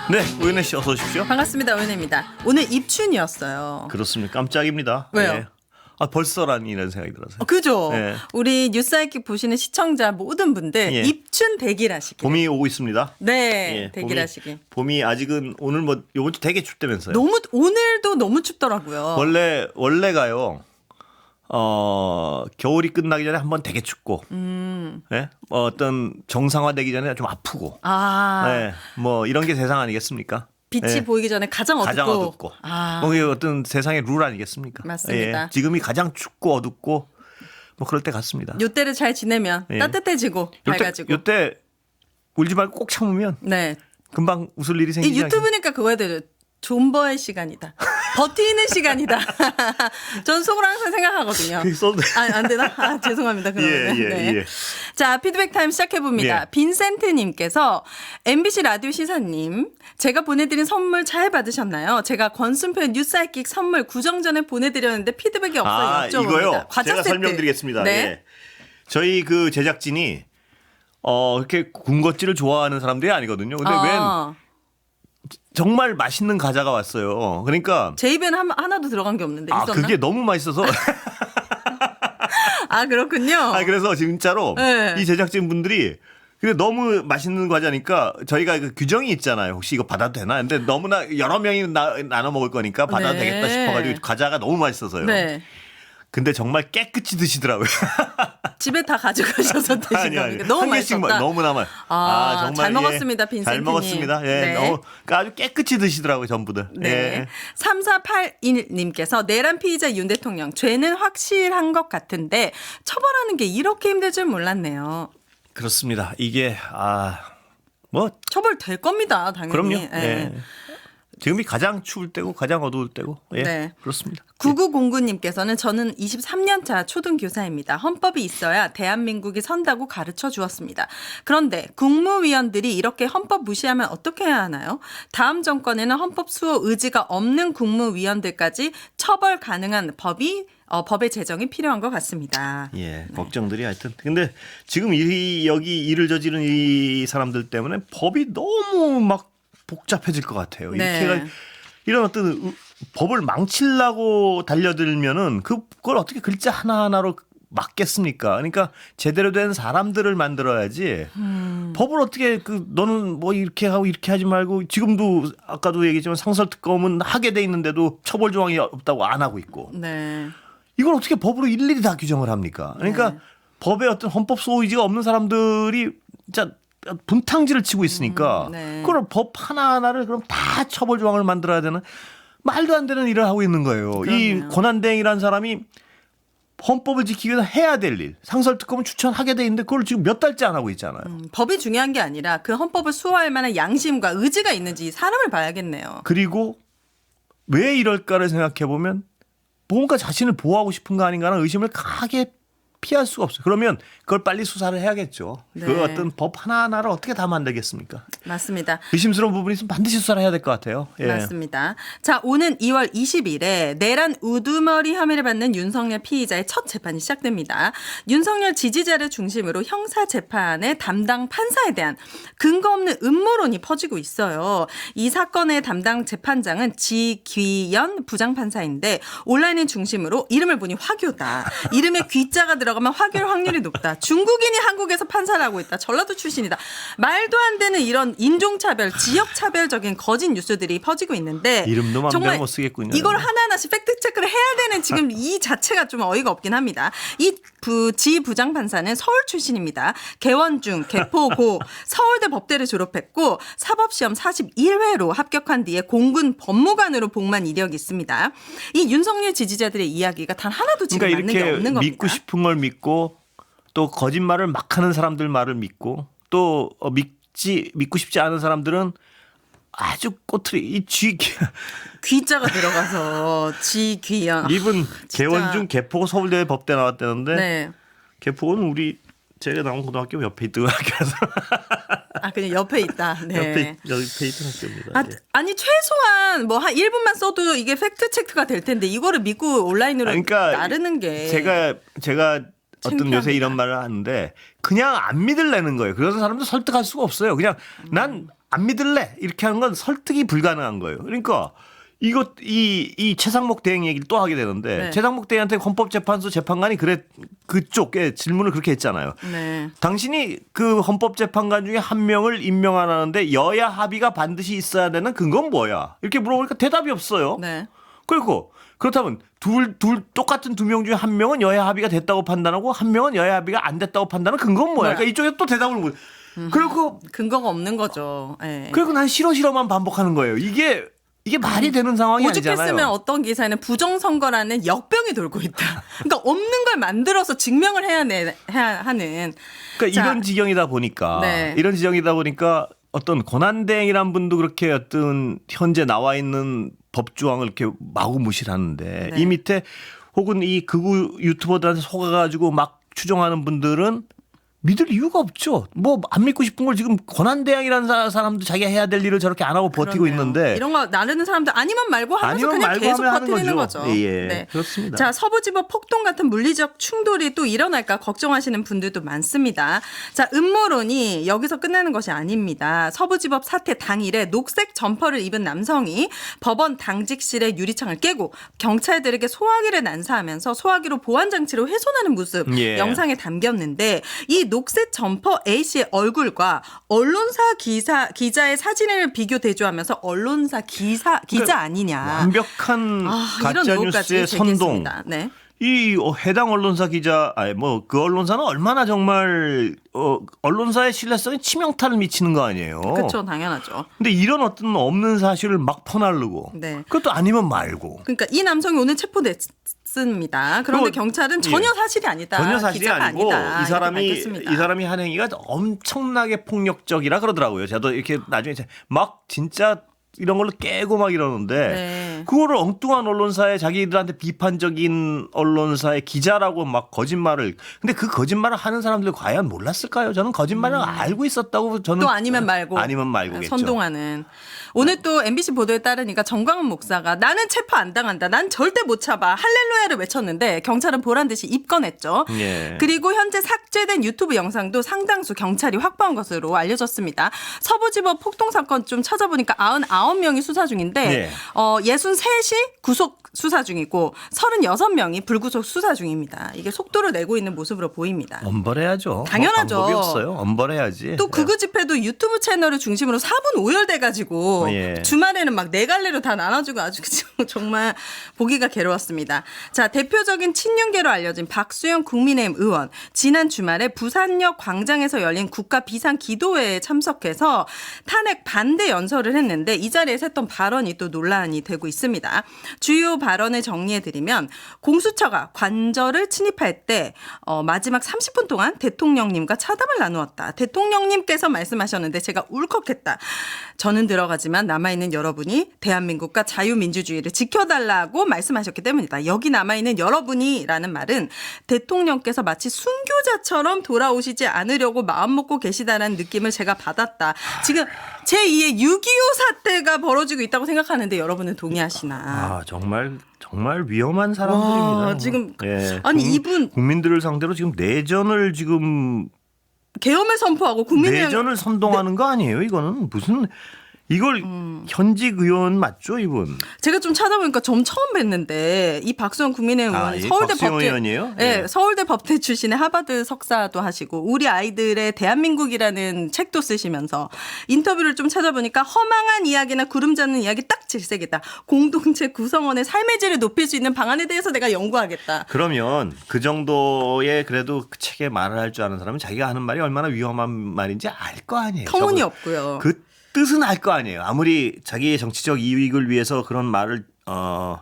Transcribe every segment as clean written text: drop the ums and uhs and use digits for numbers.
네, 우연혜 씨 어서 오십시오. 반갑습니다. 오연혜입니다. 오늘 입춘이었어요. 그렇습니다. 깜짝입니다. 왜요? 네. 아, 벌써라니 이런 생각이 들어서요. 그죠? 네. 우리 뉴스하이킥 보시는 시청자 모든 분들 예. 입춘 대기하시길. 봄이 오고 있습니다. 네, 예, 대기하시길. 봄이 아직은 오늘 뭐 요번 주 되게 춥다면서요. 오늘도 너무 춥더라고요. 원래가요. 겨울이 끝나기 전에 한번 되게 춥고, 네? 어떤 정상화되기 전에 좀 아프고, 네, 뭐 이런 게 세상 아니겠습니까? 빛이 네. 보이기 전에 가장 어둡고. 가장 어둡고. 뭐 이게 어떤 세상의 룰 아니겠습니까? 맞습니다. 예, 지금이 가장 춥고 어둡고 뭐 그럴 때 같습니다. 요때를 잘 지내면 예. 따뜻해지고 밝아지고. 요때 울지 말고 꼭 참으면 네. 금방 웃을 일이 이 생기지 유튜브니까 그거 해야 돼요. 존버의 시간이다. 버티는 시간이다. 전 속으로 항상 생각하거든요. 그게 써도 안 되나? 죄송합니다. 그러면. 예. 자, 피드백 타임 시작해봅니다. 예. 빈센트님께서 MBC 라디오 시사님, 제가 보내드린 선물 잘 받으셨나요? 제가 권순표의 뉴스하이킥 선물 구정 전에 보내드렸는데 피드백이 없어요. 여쭤봅니다. 이거요. 과자 제가 세트. 설명드리겠습니다. 네. 예. 저희 그 제작진이 이렇게 군것질을 좋아하는 사람들이 아니거든요. 근데 웬 정말 맛있는 과자가 왔어요. 그러니까 제 입에는 하나도 들어간 게 없는데 있었나? 그게 너무 맛있어서 그렇군요. 그래서 진짜로 네. 이 제작진 분들이 근데 너무 맛있는 과자니까 저희가 그 규정이 있잖아요. 혹시 이거 받아도 되나? 근데 너무나 여러 명이 나눠 먹을 거니까 받아도 네. 되겠다 싶어가지고 과자가 너무 맛있어서요. 네. 근데 정말 깨끗이 드시더라고요. 집에 다 가져가셔서 드신 겁니까? 너무 한 개씩만 맛있었다. 너무 남아요. 정말 잘 먹었습니다, 예, 빈센트님. 잘 먹었습니다. 예, 네. 너무 아주 깨끗이 드시더라고요, 전부들. 네. 예. 3481님께서 내란 피의자 윤 대통령 죄는 확실한 것 같은데 처벌하는 게 이렇게 힘들 줄 몰랐네요. 그렇습니다. 이게 뭐 처벌될 겁니다, 당연히. 그럼요. 예. 예. 지금이 가장 추울 때고 가장 어두울 때고. 예. 네. 그렇습니다. 9909님께서는 저는 23년차 초등교사입니다. 헌법이 있어야 대한민국이 선다고 가르쳐 주었습니다. 그런데 국무위원들이 이렇게 헌법 무시하면 어떻게 해야 하나요? 다음 정권에는 헌법 수호 의지가 없는 국무위원들까지 처벌 가능한 법의 제정이 필요한 것 같습니다. 예, 걱정들이 하여튼. 근데 지금 여기 일을 저지른 이 사람들 때문에 법이 너무 막 복잡해질 것 같아요. 네. 이렇게 이런 어떤 법을 망치려고 달려들면은 그걸 어떻게 글자 하나하나로 막겠습니까? 그러니까 제대로 된 사람들을 만들어야지. 법을 어떻게 너는 뭐 이렇게 하고 이렇게 하지 말고 지금도 아까도 얘기했지만 상설특검은 하게 돼 있는데도 처벌 조항이 없다고 안 하고 있고. 네. 이걸 어떻게 법으로 일일이 다 규정을 합니까? 그러니까 네. 법에 어떤 헌법 소호 의지가 없는 사람들이 진짜 분탕질을 치고 있으니까 네. 그걸 법 하나하나를 그럼 다 처벌 조항을 만들어야 되는 말도 안 되는 일을 하고 있는 거예요. 그러네요. 이 권한대행이라는 사람이 헌법을 지키기 위해서 해야 될 일, 상설특검은 추천하게 돼 있는데 그걸 지금 몇 달째 안 하고 있잖아요. 법이 중요한 게 아니라 그 헌법을 수호할 만한 양심과 의지가 있는지 사람을 봐야겠네요. 그리고 왜 이럴까를 생각해 보면 뭔가 자신을 보호하고 싶은 거 아닌가 하는 의심을 강하게 피할 수가 없어요. 그러면 그걸 빨리 수사를 해야겠죠. 네. 그 어떤 법 하나하나를 어떻게 다 만들겠습니까? 맞습니다. 의심스러운 부분이 있으면 반드시 수사를 해야 될 것 같아요. 예. 맞습니다. 자, 오는 2월 20일에 내란 우두머리 혐의를 받는 윤석열 피의자의 첫 재판이 시작됩니다. 윤석열 지지자를 중심으로 형사재판의 담당 판사에 대한 근거 없는 음모론이 퍼지고 있어요. 이 사건의 담당 재판장은 지귀연 부장판사인데 온라인을 중심으로 이름을 보니 화교다. 이름에 귀자가 들어가면 화교일 확률이 높다. 중국인이 한국에서 판사를 하고 있다. 전라도 출신이다. 말도 안 되는 이런 인종차별, 지역차별적인 거짓 뉴스들이 퍼지고 있는데 이름도 맘대로 정말 못 쓰겠군요. 이걸 하나하나씩 팩트체크를 해야 되는 지금 이 자체가 좀 어이가 없긴 합니다. 이 지 부장판사는 서울 출신입니다. 개원중, 개포고, 서울대 법대를 졸업했고 사법시험 41회로 합격한 뒤에 공군 법무관으로 복무한 이력이 있습니다. 이 윤석열 지지자들의 이야기가 단 하나도 지금 그러니까 맞는 게 이렇게 없는 겁니다. 믿고 싶은 걸 믿고 또 거짓말을 막 하는 사람들 말을 믿고 또 믿고 싶지 않은 사람들은 아주 꼬투리 귀자가 들어가서 지귀연. 이분 진짜. 개원중 개포고 서울대 법대 나왔다는데 네. 개포는 제가 나온 고등학교 옆에 있던 학교라서 그냥 옆에 있다. 네. 옆에 있던 학교입니다. 예. 아니 최소한 뭐 한 1분만 써도 이게 팩트 체크가 될 텐데 이거를 믿고 온라인으로 나르는 게 제가 어떤 창피합니다. 요새 이런 말을 하는데 그냥 안 믿으려는 거예요. 그래서 사람들 설득할 수가 없어요. 그냥 난 안 믿을래 이렇게 하는 건 설득이 불가능한 거예요. 그러니까 이 최상목 대행 얘기를 또 하게 되는데 네. 최상목 대행한테 헌법재판소 재판관이 그쪽에 질문을 그렇게 했잖아요. 네. 당신이 그 헌법재판관 중에 한 명을 임명하라는데 여야 합의가 반드시 있어야 되는 근거는 뭐야? 이렇게 물어보니까 대답이 없어요. 네. 그리고 그렇다면 똑같은 두 명 중에 한 명은 여야 합의가 됐다고 판단하고 한 명은 여야 합의가 안 됐다고 판단하는 근거는 뭐야? 그러니까 이쪽에 또 대답을 못. 그리고 근거가 없는 거죠. 네. 그리고 난 싫어만 반복하는 거예요. 이게 말이 되는 상황이 아니잖아요. 오죽했으면 어떤 기사에는 부정선거라는 역병이 돌고 있다. 그러니까 없는 걸 만들어서 증명을 해야 하는. 그러니까 자, 이런 지경이다 보니까 어떤 권한대행이란 분도 그렇게 어떤 현재 나와 있는 법조항을 이렇게 마구 무시하는데 네. 이 밑에 혹은 이 극우 유튜버들한테 속아가지고 막 추종하는 분들은 믿을 이유가 없죠. 뭐 안 믿고 싶은 걸 지금 권한대행이라는 사람도 자기가 해야 될 일을 저렇게 안 하고 버티고 그러네요. 있는데 이런 거 나르는 사람들 아니면 말고 하면서 그냥 계속 하면 하는 버티는 거죠. 예, 네. 그렇습니다. 자, 서부지법 폭동 같은 물리적 충돌이 또 일어날까 걱정하시는 분들도 많습니다. 자, 음모론이 여기서 끝나는 것이 아닙니다. 서부지법 사태 당일에 녹색 점퍼를 입은 남성이 법원 당직실의 유리창을 깨고 경찰들에게 소화기를 난사하면서 소화기로 보안장치를 훼손하는 모습 예. 영상에 담겼는데 이 녹색 점퍼 A씨의 얼굴과 언론사 기자의 사진을 비교 대조하면서 언론사 기자 아니냐. 완벽한 이런 가짜 의혹까지 뉴스의 선동. 제기했습니다. 네. 이 해당 언론사 기자, 그 언론사는 얼마나 정말 언론사의 신뢰성에 치명타를 미치는 거 아니에요. 그렇죠, 당연하죠. 근데 이런 어떤 없는 사실을 막 퍼나르고, 네. 그것도 아니면 말고. 그러니까 이 남성이 오늘 체포됐습니다. 그런데 그리고, 경찰은 전혀 사실이 아니다. 전혀 사실이 기자가 아니고 아니다. 이 사람이 한 행위가 엄청나게 폭력적이라 그러더라고요. 저도 이렇게 나중에 막 진짜 이런 걸로 깨고 막 이러는데 네. 그거를 엉뚱한 언론사에 자기들한테 비판적인 언론사의 기자라고 막 거짓말을 근데 그 거짓말을 하는 사람들 과연 몰랐을까요? 저는 거짓말을 알고 있었다고 저는 또 아니면 말고 말고겠죠. 선동하는. 오늘 또 MBC 보도에 따르니까 정광훈 목사가 나는 체포 안 당한다. 난 절대 못 잡아. 할렐루야를 외쳤는데 경찰은 보란 듯이 입건했죠. 예. 그리고 현재 삭제된 유튜브 영상도 상당수 경찰이 확보한 것으로 알려졌습니다. 서부지법 폭동 사건 좀 찾아보니까 99명이 수사 중인데 예. 63이 구속 수사 중이고 36명이 불구속 수사 중입니다. 이게 속도를 내고 있는 모습으로 보입니다. 엄벌해야죠. 당연하죠. 뭐 방법이 없어요. 엄벌해야지. 또 극우 집회도 유튜브 채널을 중심으로 4분 오열돼가지고 예. 주말에는 막 네 갈래로 다 나눠주고 아주 정말 보기가 괴로웠습니다. 자, 대표적인 친윤계로 알려진 박수영 국민의힘 의원 지난 주말에 부산역 광장에서 열린 국가 비상기도회에 참석해서 탄핵 반대 연설을 했는데 이 자리에서 했던 발언이 또 논란이 되고 있습니다. 주요 발언을 정리해드리면 공수처가 관저를 침입할 때 마지막 30분 동안 대통령님과 차담을 나누었다. 대통령님께서 말씀하셨는데 제가 울컥했다. 저는 들어가지만 남아있는 여러분이 대한민국과 자유민주주의를 지켜달라고 말씀하셨기 때문이다. 여기 남아있는 여러분이라는 말은 대통령께서 마치 순교자처럼 돌아오시지 않으려고 마음먹고 계시다라는 느낌을 제가 받았다. 지금 제2의 6.25 사태가 벌어지고 있다고 생각하는데 여러분은 동의하시나? 정말 위험한 사람들입니다. 와, 지금 예. 아니 이분 국민들을 상대로 지금 내전을 지금 계엄을 선포하고 국민의 내전을 선동하는 거 아니에요? 이거는 무슨 이걸 현직 의원 맞죠, 이분? 제가 좀 찾아보니까 처음 뵀는데 이 박수영 국민의힘 의원 서울대 박수영 법대 의원이에요? 네, 네. 서울대 법대 출신의 하버드 석사도 하시고 우리 아이들의 대한민국이라는 책도 쓰시면서 인터뷰를 좀 찾아보니까 허망한 이야기나 구름 잡는 이야기 딱 질색이다. 공동체 구성원의 삶의 질을 높일 수 있는 방안에 대해서 내가 연구하겠다. 그러면 그 정도의 그래도 그 책에 말을 할 줄 아는 사람은 자기가 하는 말이 얼마나 위험한 말인지 알 거 아니에요. 터무니없고요. 그 뜻은 알 거 아니에요. 아무리 자기의 정치적 이익을 위해서 그런 말을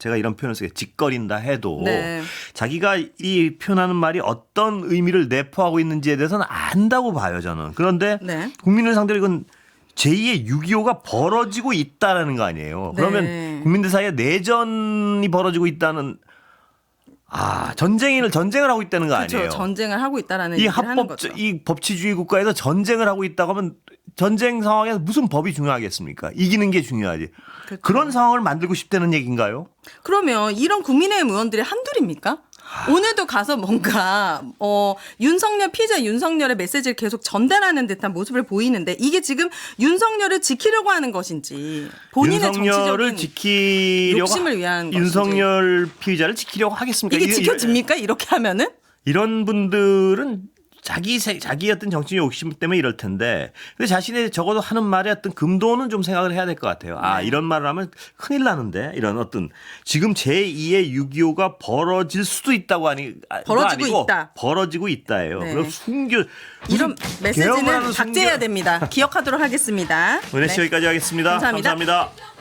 제가 이런 표현을 쓰게 짓거린다 해도 네. 자기가 이 표현하는 말이 어떤 의미를 내포하고 있는지에 대해서는 안다고 봐요, 저는. 그런데 네. 국민을 상대로 이건 제2의 6.25가 벌어지고 있다라는 거 아니에요. 그러면 네. 국민들 사이에 내전이 벌어지고 있다는 전쟁을 하고 있다는 거 아니에요. 그렇죠. 전쟁을 하고 있다라는 이 얘기를 하는 거죠. 이 법치주의 국가에서 전쟁을 하고 있다고 하면 전쟁 상황에서 무슨 법이 중요하겠습니까? 이기는 게 중요하지. 그렇죠. 그런 상황을 만들고 싶다는 얘기인가요? 그러면 이런 국민의힘 의원들이 한둘입니까? 오늘도 가서 뭔가 윤석열 피의자 윤석열의 메시지를 계속 전달하는 듯한 모습을 보이는데 이게 지금 윤석열을 지키려고 하는 것인지 본인의 윤석열을 정치적인 지키려고 욕심을 위한 윤석열 피의자를 지키려고 하겠습니까? 이게 지켜집니까? 이렇게 하면은? 이런 분들은 자기의 어떤 정치적 욕심 때문에 이럴 텐데, 근데 자신의 적어도 하는 말의 어떤 금도는 좀 생각을 해야 될 것 같아요. 아, 네. 이런 말을 하면 큰일 나는데, 이런 어떤 지금 제2의 6.25가 벌어질 수도 있다고 벌어지고 아니고 있다. 벌어지고 있다예요. 네. 그럼 이런 개혁을 메시지는 하는 박제해야 됩니다. 기억하도록 하겠습니다. 은혜 씨 네. 여기까지 하겠습니다. 감사합니다. 감사합니다.